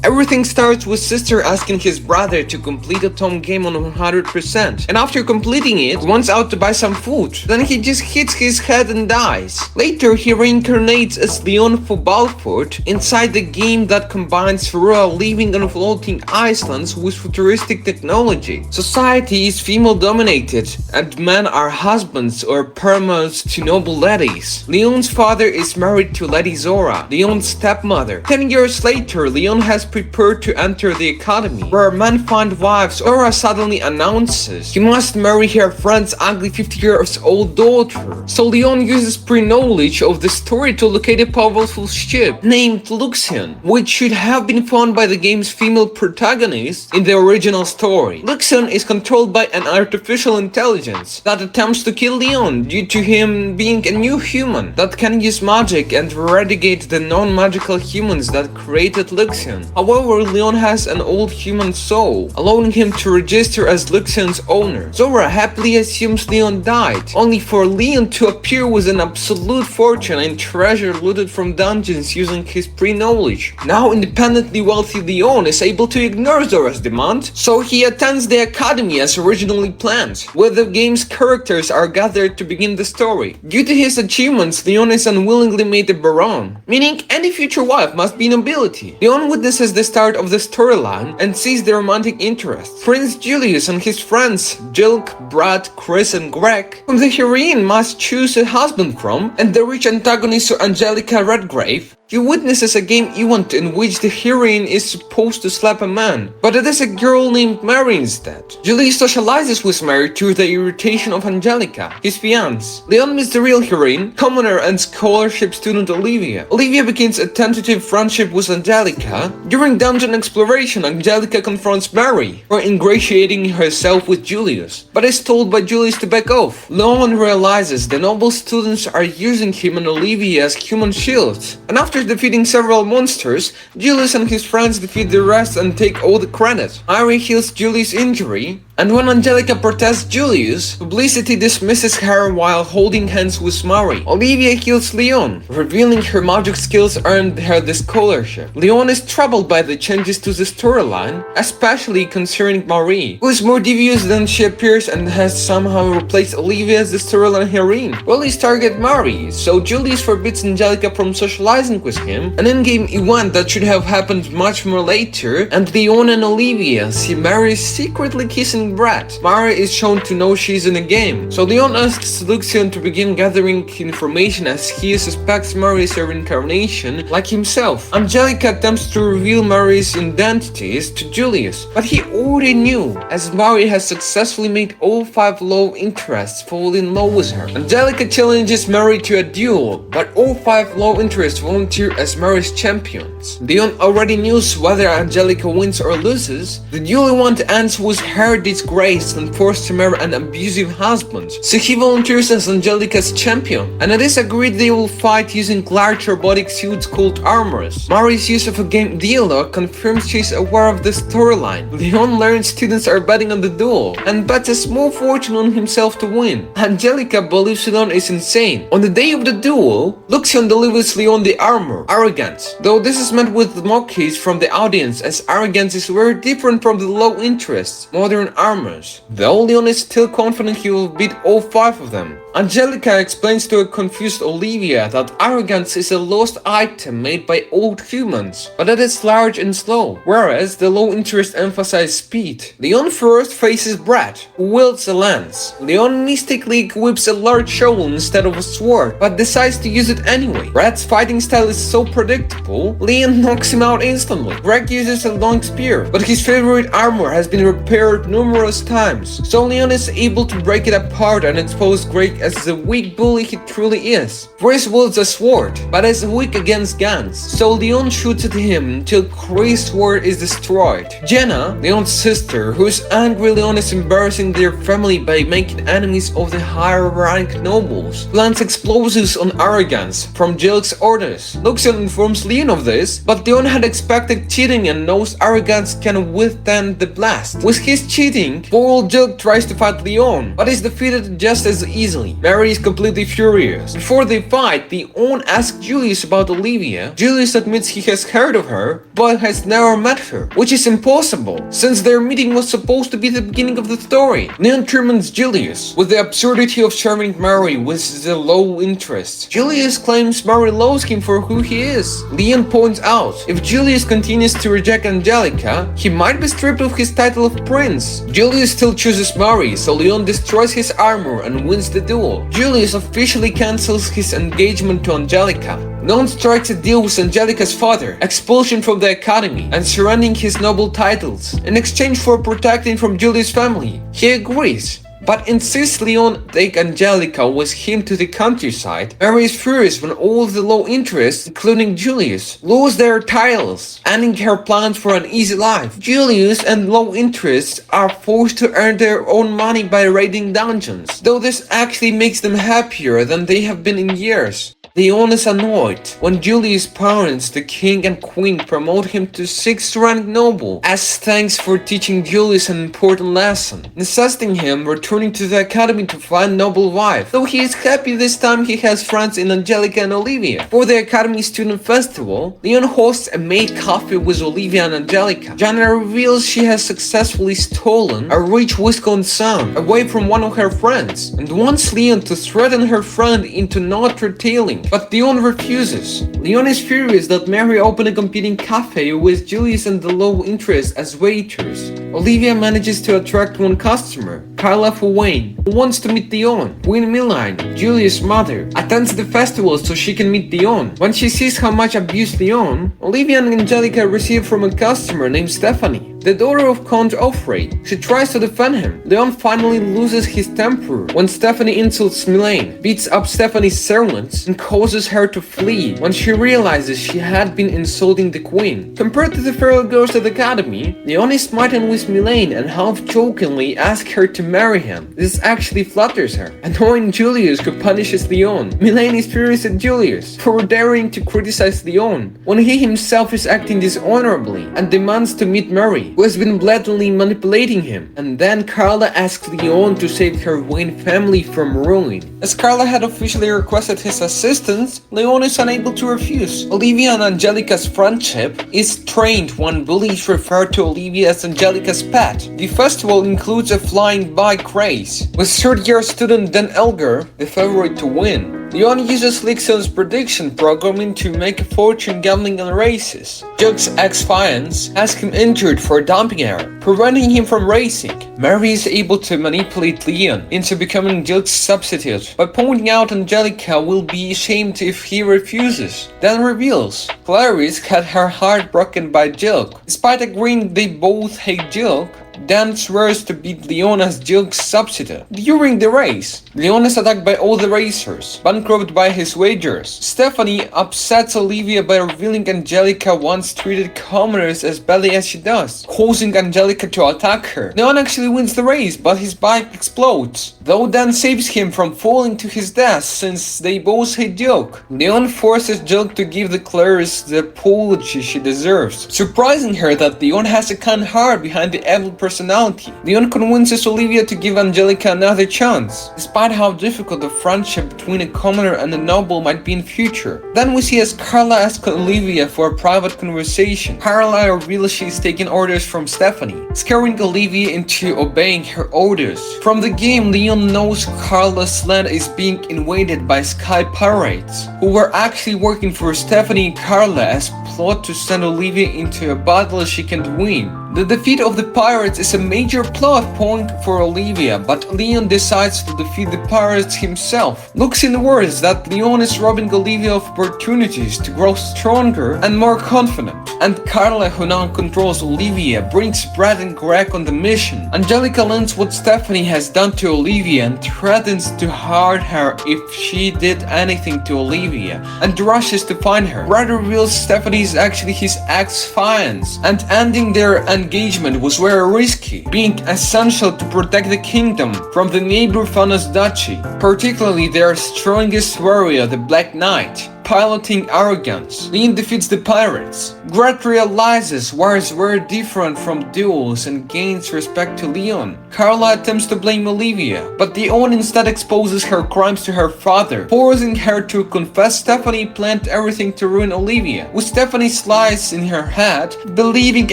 Everything starts with Sister asking his brother to complete Otome game on 100%, and after completing it, runs out to buy some food. Then he just hits his head and dies. Later, he reincarnates as Leon Overpowered inside the game that combines rural living on floating islands with futuristic technology. Society is female dominated, and men are husbands or paramours to noble ladies. Leon's father is married to Lady Zora, Leon's stepmother. 10 years later, Leon has prepared to enter the academy, where men find wives. Zora suddenly announces he must marry her friend's ugly 50-year-old daughter. So Leon uses pre-knowledge of the story to locate a powerful ship named Luxion, which should have been found by the game's female protagonist in the original story. Luxion is controlled by an artificial intelligence that attempts to kill Leon due to him being a new human that can use magic and eradicate the non-magical humans that created Luxion. However, Leon has an old human soul, allowing him to register as Luxion's owner. Zora happily assumes Leon died, only for Leon to appear with an absolute fortune and treasure looted from dungeons using his pre-knowledge. Now independently wealthy Leon is able to ignore Zora's demand, so he attends the academy as originally planned, where the game's characters are gathered to begin the story. Due to his achievements, Leon is unwillingly made a baron, meaning any future wife must be nobility. Leon witnesses the start of the storyline and sees the romantic interest. Prince Julius and his friends Jilk, Brad, Chris and Greg, whom the heroine must choose a husband from, and the rich antagonist Angelica Redgrave. He witnesses a game event in which the heroine is supposed to slap a man, but it is a girl named Mary instead. Julius socializes with Mary to the irritation of Angelica, his fiancée. Leon meets the real heroine, commoner and scholarship student Olivia. Olivia begins a tentative friendship with Angelica. During dungeon exploration, Angelica confronts Mary for ingratiating herself with Julius, but is told by Julius to back off. Leon realizes the noble students are using him and Olivia as human shields, and after defeating several monsters, Julius and his friends defeat the rest and take all the credit. Mary heals Julius' injury, and when Angelica protests Julius, publicity dismisses her while holding hands with Mary. Olivia heals Leon, revealing her magic skills earned her the scholarship. Leon is troubled by the changes to the storyline, especially concerning Marie, who is more devious than she appears and has somehow replaced Olivia as the storyline heroine. Bullies target Marie, so Julius forbids Angelica from socializing with him, an in-game event that should have happened much more later, and Leon and Olivia see Mary secretly kissing Brad. Mary is shown to know she's in a game, so Leon asks Luxion to begin gathering information as he suspects Mary is a reincarnation like himself. Angelica attempts to reveal Mary's identities to Julius, but he already knew, as Mary has successfully made all 5 love interests fall in love with her. Angelica challenges Mary to a duel, but all 5 love interests volunteer as Mary's champions. Leon already knows whether Angelica wins or loses. The duel event ends with her disgraced and forced to marry an abusive husband, so he volunteers as Angelica's champion, and it is agreed they will fight using large robotic suits called armors. Mary's use of a game dialogue confirms she's aware of the storyline. Leon learns students are betting on the duel, and bets a small fortune on himself to win. Angelica believes Leon is insane. On the day of the duel, Luxion delivers Leon the armor, Arrogance, though this is met with mockeries from the audience, as Arrogance is very different from the low interest modern armors. Though Leon is still confident he will beat all 5 of them. Angelica explains to a confused Olivia that Arrogance is a lost item made by old humans, but that it's large and slow, whereas the low interest emphasizes speed. Leon first faces Brad, who wields a lance. Leon mystically equips a large shovel instead of a sword, but decides to use it anyway. Brad's fighting style is so predictable, Leon knocks him out instantly. Greg uses a long spear, but his favorite armor has been repaired numerous times, so Leon is able to break it apart and expose Greg as the weak bully he truly is. Chris wields a sword, but is weak against guns, so Leon shoots at him until Chris' sword is destroyed. Jenna, Leon's sister, who is angry Leon is embarrassing their family by making enemies of the higher ranked nobles, plants explosives on Arrogance from Jilk's orders. Luxion informs Leon of this, but Leon had expected cheating and knows Arrogance can withstand the blast. With his cheating, poor old Jilk tries to fight Leon, but is defeated just as easily. Stephanie. Mary is completely furious. Before they fight, Leon asks Julius about Olivia. Julius admits he has heard of her, but has never met her, which is impossible, since their meeting was supposed to be the beginning of the story. Leon torments Julius with the absurdity of sharing Mary with the low interest. Julius claims Mary loves him for who he is. Leon points out, if Julius continues to reject Angelica, he might be stripped of his title of prince. Julius still chooses Mary, so Leon destroys his armor and wins the duel. Julius officially cancels his engagement to Angelica. Leon strikes a deal with Angelica's father, expulsion from the academy, and surrendering his noble titles, in exchange for protecting from Julius' family. He agrees, but insists Leon take Angelica with him to the countryside. Mary is furious when all the low interests, including Julius, lose their titles, ending her plans for an easy life. Julius and low interests are forced to earn their own money by raiding dungeons, though this actually makes them happier than they have been in years. Leon is annoyed when Julius' parents, the king and queen, promote him to 6th rank noble as thanks for teaching Julius an important lesson, necessitating him returning to the academy to find noble wife. Though he is happy this time he has friends in Angelica and Olivia. For the academy student festival, Leon hosts a maid coffee with Olivia and Angelica. Jana reveals she has successfully stolen a rich Wisconsin son away from one of her friends, and wants Leon to threaten her friend into not retailing. But Leon refuses. Leon is furious that Mary opened a competing cafe with Julius and the low interest as waiters. Olivia manages to attract one customer, Carla Wayne, who wants to meet Leon. Queen Milline, Julius' mother, attends the festival so she can meet Leon. When she sees how much abuse Leon, Olivia and Angelica receive from a customer named Stephanie, the daughter of Count Offray. She tries to defend him. Leon finally loses his temper when Stephanie insults Milane, beats up Stephanie's servants, and causes her to flee when she realizes she had been insulting the queen. Compared to the feral girls at the academy, Leon is smitten with Milane and half-jokingly asks her to marry him. This actually flatters her, annoying Julius, who punishes Leon. Milane is furious at Julius for daring to criticize Leon when he himself is acting dishonorably, and demands to meet Mary, who has been blatantly manipulating him. And then Carla asks Leon to save her Wayne family from ruin. As Carla had officially requested his assistance, Leon is unable to refuse. Olivia and Angelica's friendship is strained when bullies refer to Olivia as Angelica's pet. The festival includes a flying bike race, with third-year student Dan Elgar the favorite to win. Leon uses Lixon's prediction programming to make a fortune gambling on races. Jug's ex-fiance has him injured for a dumping error, preventing him from racing. Mary is able to manipulate Leon into becoming Jug's substitute by pointing out Angelica will be ashamed if he refuses. Dan reveals Clarice had her heart broken by Jug. Despite agreeing they both hate Jug, Dan swears to beat Leon as Jug's substitute. During the race, Leon is attacked by all the racers, bankrupted by his wagers. Stephanie upsets Olivia by revealing Angelica once treated commoners as badly as she does, causing Angelica to attack her. Leon actually wins the race, but his bike explodes, though Dan saves him from falling to his death since they both hate Jug. Leon forces Jug to give the Clarice the apology she deserves, surprising her that Leon has a kind heart behind the evil personality. Leon convinces Olivia to give Angelica another chance, despite how difficult the friendship between a commoner and a noble might be in future. Then we see as Carla asks Olivia for a private conversation. Carla reveals she is taking orders from Stephanie, scaring Olivia into obeying her orders. From the game, Leon knows Carla's land is being invaded by Sky Pirates, who were actually working for Stephanie and Carla as plot to send Olivia into a battle she can't win. The defeat of the pirates is a major plot point for Olivia, but Leon decides to defeat the pirates himself. Looks in words that Leon is robbing Olivia of opportunities to grow stronger and more confident. And Carla, who now controls Olivia, brings Brad and Greg on the mission. Angelica learns what Stephanie has done to Olivia and threatens to hurt her if she did anything to Olivia, and rushes to find her. Brad reveals Stephanie is actually his ex-fiance, and ending their engagement was very risky, being essential to protect the kingdom from the neighbor Fanas duchy, particularly their strongest warrior, the Black Knight. piloting arrogance. Leon defeats the pirates. Gret realizes wars were different from duels and gains respect to Leon. Carla attempts to blame Olivia, but Leon instead exposes her crimes to her father, forcing her to confess Stephanie planned everything to ruin Olivia. With Stephanie's lies in her head, believing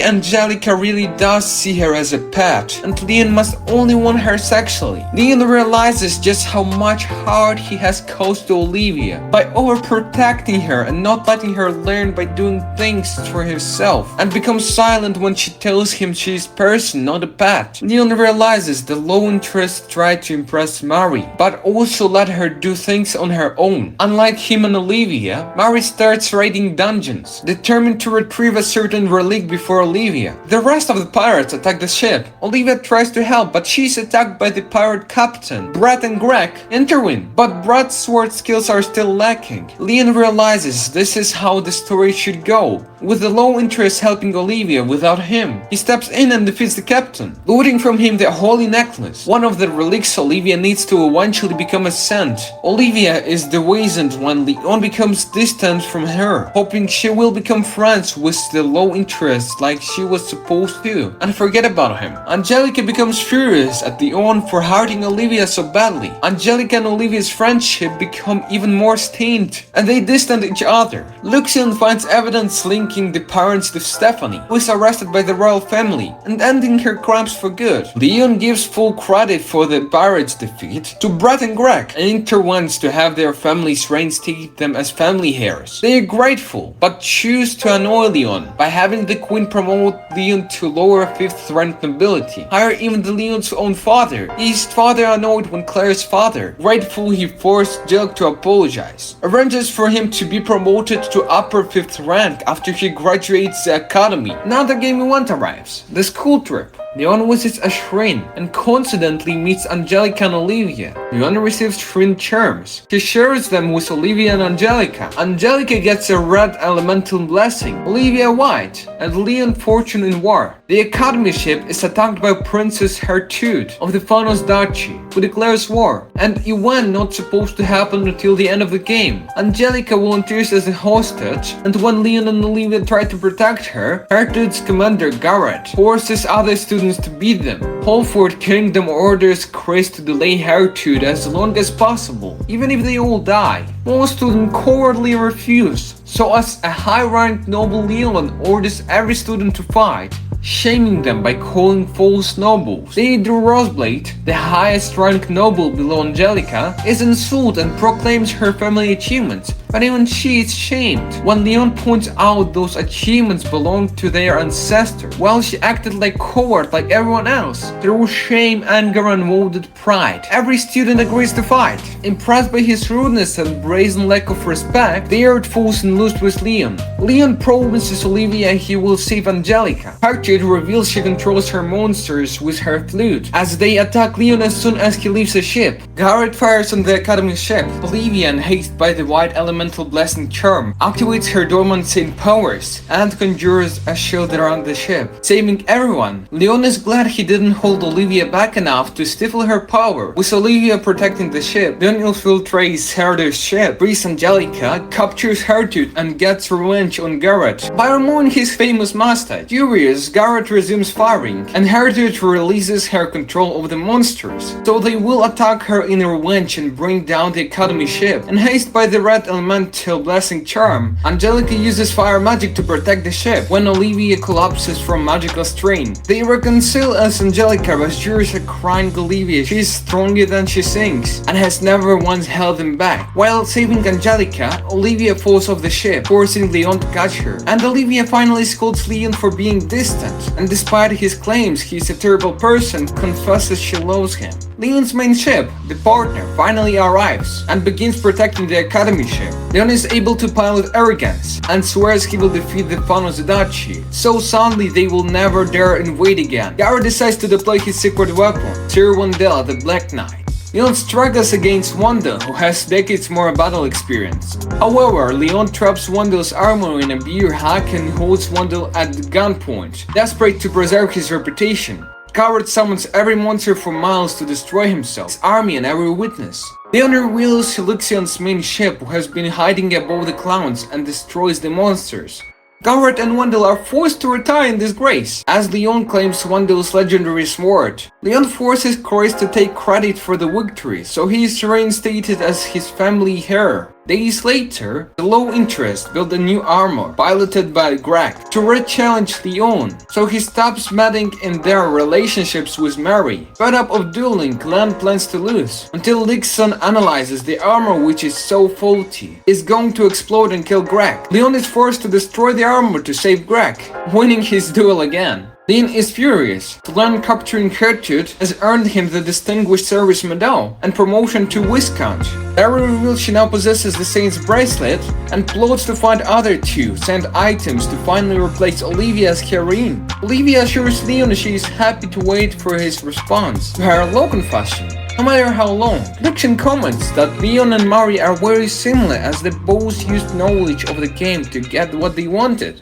Angelica really does see her as a pet, and Leon must only want her sexually. Leon realizes just how much hurt he has caused to Olivia by overprotecting her and not letting her learn by doing things for herself, and becomes silent when she tells him she is a person, not a pet. Leon realizes the low interest tried to impress Mari, but also let her do things on her own. Unlike him and Olivia, Mari starts raiding dungeons, determined to retrieve a certain relic before Olivia. The rest of the pirates attack the ship. Olivia tries to help, but she's attacked by the pirate captain. Brett and Greg intervene, but Brett's sword skills are still lacking. Leon realizes this is how the story should go, with the low interest helping Olivia without him. He steps in and defeats the captain, looting from him the holy necklace, one of the relics Olivia needs to eventually become a saint. Olivia is dewizened when Leon becomes distant from her, hoping she will become friends with the low interest like she was supposed to, and forget about him. Angelica becomes furious at Leon for hurting Olivia so badly. Angelica and Olivia's friendship become even more stained, and they distance each other. Lucian finds evidence linking the parents to Stephanie, who is arrested by the royal family, and ending her crimes for good. Leon gives full credit for the pirates' defeat to Brett and Greg, and intervenes to have their families reinstate them as family heirs. They are grateful, but choose to annoy Leon by having the queen promote Leon to lower 5th rank nobility, higher even than Leon's own father. His father annoyed when Claire's father, grateful he forced Jill to apologize, arranges for him to be promoted to upper 5th rank after he graduates the academy. Now the game event arrives, the school trip. Leon visits a shrine and coincidentally meets Angelica and Olivia. Leon receives shrine charms. He shares them with Olivia and Angelica. Angelica gets a red elemental blessing, Olivia white, and Leon fortune in war. The academy ship is attacked by Princess Hertude of the Fanos Duchy, who declares war, an event not supposed to happen until the end of the game. Angelica volunteers as a hostage, and when Leon and Olivia try to protect her, Hertude's commander Garrett forces other students to beat them. Holford Kingdom orders Chris to delay Hertude as long as possible, even if they all die. Most students cowardly refuse, so as a high-ranked noble Leon orders every student to fight, shaming them by calling false nobles. Theodore Roseblade, the highest ranked noble below Angelica, is insulted and proclaims her family achievements, but even she is shamed when Leon points out those achievements belong to their ancestors, while she acted like coward like everyone else. Through shame, anger, and wounded pride, every student agrees to fight. Impressed by his rudeness and brazen lack of respect, they are forced and loose with Leon. Leon promises Olivia he will save Angelica. Hertude reveals she controls her monsters with her flute, as they attack Leon as soon as he leaves the ship. Garrett fires on the academy ship. Olivia, enhanced by the white elemental blessing charm, activates her dormant saint powers and conjures a shield around the ship, saving everyone. Leon is glad he didn't hold Olivia back enough to stifle her power. With Olivia protecting the ship, Leon infiltrates Hertude's ship, frees Angelica, captures Hertude, and gets revenge on Garrett by removing his famous mustache. Furious, Garrett resumes firing, and Hertude releases her control over the monsters, so they will attack her in revenge and bring down the academy ship. Enhanced by the red elemental blessing charm, Angelica uses fire magic to protect the ship when Olivia collapses from magical strain. They reconcile as Angelica assures a crying Olivia she is stronger than she thinks and has never once held them back. While saving Angelica, Olivia falls off the ship, forcing Leon to catch her, and Olivia finally scolds Leon for being distant, and despite his claims he's a terrible person, confesses she loves him. Leon's main ship, the Partner, finally arrives and begins protecting the academy ship. Leon is able to pilot Arrogance and swears he will defeat the Fanos Duchy, so sadly they will never dare invade again. Garrett decides to deploy his secret weapon, Sir Wendell the Black Knight. Leon struggles against Wendell, who has decades more battle experience. However, Leon traps Wendell's armor in a beer hack and holds Wendell at gunpoint, desperate to preserve his reputation. Garrett summons every monster for miles to destroy himself, his army, and every witness. Leon reveals Luxion's main ship who has been hiding above the clouds and destroys the monsters. Garrett and Wendell are forced to retire in disgrace, as Leon claims Wendell's legendary sword. Leon forces Chris to take credit for the victory, so he is reinstated as his family heir. Days later, the low interest built a new armor, piloted by Greg, to re-challenge Leon, so he stops meddling in their relationships with Mary. Fed up of dueling, Glenn plans to lose, until Dixon analyzes the armor, which is so faulty, is going to explode and kill Greg. Leon is forced to destroy the armor to save Greg, winning his duel again. Leon is furious. Glenn capturing Gertrude has earned him the Distinguished Service Medal and promotion to Viscount. Larry reveals she now possesses the Saint's bracelet and plots to find other two sent items to finally replace Olivia as heroine. Olivia assures Leon she is happy to wait for his response to her law confession, no matter how long. Luxion comments that Leon and Mari are very similar as they both used knowledge of the game to get what they wanted.